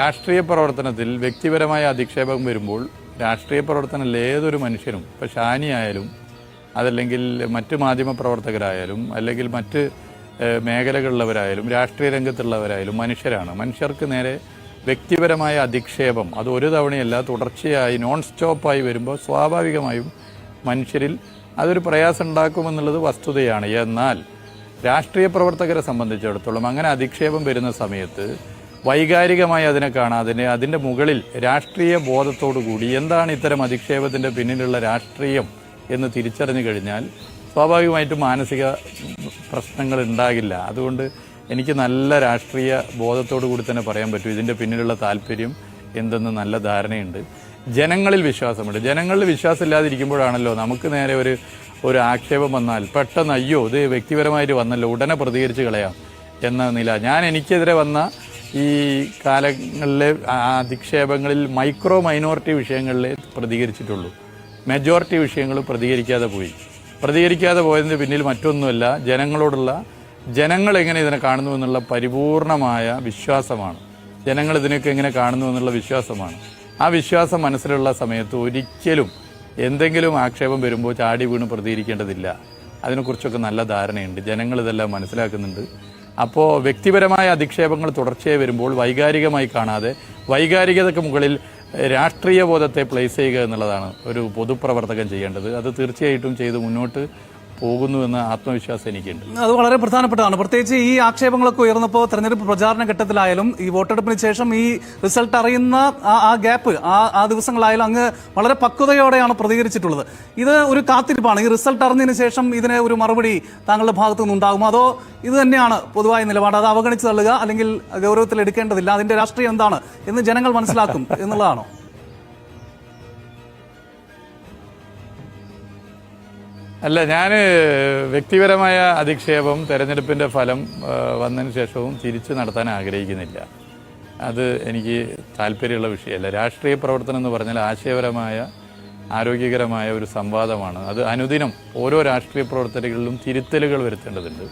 രാഷ്ട്രീയ പ്രവർത്തനത്തിൽ വ്യക്തിപരമായ അധിക്ഷേപം വരുമ്പോൾ രാഷ്ട്രീയ പ്രവർത്തനത്തിൽ ഏതൊരു മനുഷ്യനും ഇപ്പോൾ ഷാനിയായാലും അതല്ലെങ്കിൽ മറ്റ് മാധ്യമ പ്രവർത്തകരായാലും അല്ലെങ്കിൽ മറ്റ് മേഖലകളിലുള്ളവരായാലും രാഷ്ട്രീയ രംഗത്തുള്ളവരായാലും മനുഷ്യരാണ്. മനുഷ്യർക്ക് നേരെ വ്യക്തിപരമായ അധിക്ഷേപം അത് ഒരു തവണയല്ല തുടർച്ചയായി നോൺ സ്റ്റോപ്പായി വരുമ്പോൾ സ്വാഭാവികമായും മനുഷ്യരിൽ അതൊരു പ്രയാസം ഉണ്ടാക്കുമെന്നുള്ളത് വസ്തുതയാണ്. എന്നാൽ രാഷ്ട്രീയ പ്രവർത്തകരെ സംബന്ധിച്ചിടത്തോളം അങ്ങനെ അധിക്ഷേപം വരുന്ന സമയത്ത് വൈകാരികമായി അതിനെ കാണാതെ അതിൻ്റെ മുകളിൽ രാഷ്ട്രീയ ബോധത്തോടു കൂടി എന്താണ് ഇത്തരം അധിക്ഷേപത്തിൻ്റെ പിന്നിലുള്ള രാഷ്ട്രീയം എന്ന് തിരിച്ചറിഞ്ഞു കഴിഞ്ഞാൽ സ്വാഭാവികമായിട്ടും മാനസിക പ്രശ്നങ്ങൾ ഉണ്ടാകില്ല. അതുകൊണ്ട് എനിക്ക് നല്ല രാഷ്ട്രീയ ബോധത്തോടു കൂടി തന്നെ പറയാൻ പറ്റും ഇതിൻ്റെ പിന്നിലുള്ള താല്പര്യം എന്തെന്ന് നല്ല ധാരണയുണ്ട്. ജനങ്ങളിൽ വിശ്വാസമുണ്ട്. ജനങ്ങളിൽ വിശ്വാസമില്ലാതിരിക്കുമ്പോഴാണല്ലോ നമുക്ക് നേരെ ഒരു ആക്ഷേപം വന്നാൽ പെട്ടെന്ന് അയ്യോ ഇത് വ്യക്തിപരമായിട്ട് വന്നല്ലോ ഉടനെ പ്രതികരിച്ച് കളയാം എന്ന നില. എനിക്കെതിരെ വന്ന ഈ കാലങ്ങളിലെ അധിക്ഷേപങ്ങളിൽ മൈനോറിറ്റി വിഷയങ്ങളിലേ പ്രതികരിച്ചിട്ടുള്ളൂ. മെജോറിറ്റി വിഷയങ്ങൾ പ്രതികരിക്കാതെ പോയതിൻ്റെ പിന്നിൽ മറ്റൊന്നുമല്ല ജനങ്ങൾ എങ്ങനെ ഇതിനെ കാണുന്നു എന്നുള്ള പരിപൂർണമായ വിശ്വാസമാണ്. ജനങ്ങൾ ഇതിനൊക്കെ എങ്ങനെ കാണുന്നു എന്നുള്ള വിശ്വാസമാണ്. ആ വിശ്വാസം മനസ്സിലുള്ള സമയത്ത് ഒരിക്കലും എന്തെങ്കിലും ആക്ഷേപം വരുമ്പോൾ ചാടി വീണ് പ്രതികരിക്കേണ്ടതില്ല. അതിനെക്കുറിച്ചൊക്കെ നല്ല ധാരണയുണ്ട്. ജനങ്ങൾ ഇതെല്ലാം മനസ്സിലാക്കുന്നുണ്ട്. അപ്പോൾ വ്യക്തിപരമായ അധിക്ഷേപങ്ങൾ തുടർച്ചയായി വരുമ്പോൾ വൈകാരികമായി കാണാതെ വൈകാരികതയ്ക്ക് മുകളിൽ രാഷ്ട്രീയ ബോധത്തെ പ്ലേസ് ചെയ്യുക എന്നുള്ളതാണ് ഒരു പൊതുപ്രവർത്തകൻ ചെയ്യേണ്ടത്. അത് തീർച്ചയായിട്ടും ചെയ്ത് മുന്നോട്ട് പോകുന്നുവെന്ന ആത്മവിശ്വാസം എനിക്കുണ്ട്. അത് വളരെ പ്രധാനപ്പെട്ടതാണ്. പ്രത്യേകിച്ച് ഈ ആക്ഷേപങ്ങളൊക്കെ ഉയർന്നപ്പോൾ തെരഞ്ഞെടുപ്പ് പ്രചാരണ ഘട്ടത്തിലായാലും ഈ വോട്ടെടുപ്പിന് ശേഷം ഈ റിസൾട്ട് അറിയുന്ന ആ ഗ്യാപ്പ് ആ ദിവസങ്ങളായാലും അങ്ങ് വളരെ പക്വതയോടെയാണ് പ്രതികരിച്ചിട്ടുള്ളത്. ഇത് ഒരു കാത്തിരിപ്പാണ്. ഈ റിസൾട്ട് അറിഞ്ഞതിന് ശേഷം ഇതിന് ഒരു മറുപടി താങ്കളുടെ ഭാഗത്തു നിന്നുണ്ടാകുമോ അതോ ഇത് തന്നെയാണ് പൊതുവായ നിലപാട്, അത് അവഗണിച്ച് തള്ളുക അല്ലെങ്കിൽ ഗൗരവത്തിൽ എടുക്കേണ്ടതില്ല, അതിന്റെ രാഷ്ട്രീയം എന്താണ് എന്ന് ജനങ്ങൾ മനസ്സിലാക്കും എന്നുള്ളതാണോ? അല്ല, ഞാൻ വ്യക്തിപരമായ അധിക്ഷേപം തെരഞ്ഞെടുപ്പിൻ്റെ ഫലം വന്നതിന് ശേഷവും തിരിച്ചു നടത്താൻ ആഗ്രഹിക്കുന്നില്ല. അത് എനിക്ക് താല്പര്യമുള്ള വിഷയമല്ല. രാഷ്ട്രീയ പ്രവർത്തനം എന്ന് പറഞ്ഞാൽ ആശയപരമായ ആരോഗ്യകരമായ ഒരു സംവാദമാണ്. അത് അനുദിനം ഓരോ രാഷ്ട്രീയ പ്രവർത്തനങ്ങളിലും തിരുത്തലുകൾ വരുത്തേണ്ടതുണ്ട്.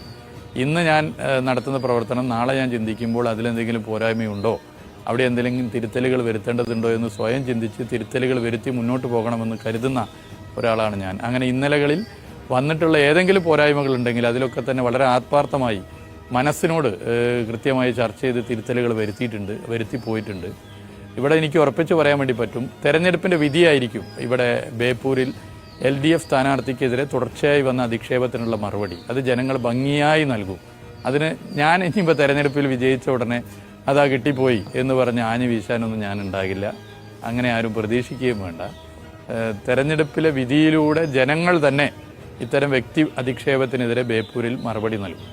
ഇന്ന് ഞാൻ നടത്തുന്ന പ്രവർത്തനം നാളെ ഞാൻ ചിന്തിക്കുമ്പോൾ അതിലെന്തെങ്കിലും പോരായ്മയുണ്ടോ, അവിടെ എന്തെങ്കിലും തിരുത്തലുകൾ വരുത്തേണ്ടതുണ്ടോ എന്ന് സ്വയം ചിന്തിച്ച് തിരുത്തലുകൾ വരുത്തി മുന്നോട്ട് പോകണമെന്ന് കരുതുന്ന ഒരാളാണ് ഞാൻ. അങ്ങനെ ഇന്നലകളിൽ വന്നിട്ടുള്ള ഏതെങ്കിലും പോരായ്മകളുണ്ടെങ്കിൽ അതിലൊക്കെ തന്നെ വളരെ ആത്മാർത്ഥമായി മനസ്സിനോട് കൃത്യമായി ചർച്ച ചെയ്ത് തിരുത്തലുകൾ വരുത്തിപ്പോയിട്ടുണ്ട്. ഇവിടെ എനിക്ക് ഉറപ്പിച്ച് പറയാൻ വേണ്ടി പറ്റും, തെരഞ്ഞെടുപ്പിൻ്റെ വിധിയായിരിക്കും ഇവിടെ ബേപ്പൂരിൽ LDF സ്ഥാനാർത്ഥിക്കെതിരെ തുടർച്ചയായി വന്ന അധിക്ഷേപത്തിനുള്ള മറുപടി. അത് ജനങ്ങൾ ഭംഗിയായി നൽകും. അതിന് ഞാൻ ഇനിയിപ്പോൾ തെരഞ്ഞെടുപ്പിൽ വിജയിച്ച ഉടനെ അതാ കിട്ടിപ്പോയി എന്ന് പറഞ്ഞ് ആഞ്ഞു വീശാനൊന്നും ഞാൻ ഉണ്ടാകില്ല. അങ്ങനെ ആരും പ്രതീക്ഷിക്കുകയും വേണ്ട. തെരഞ്ഞെടുപ്പിലെ വിധിയിലൂടെ ജനങ്ങൾ തന്നെ ഇത്തരം വ്യക്തി അധിക്ഷേപത്തിനെതിരെ ബേപ്പൂരിൽ മറുപടി നൽകും.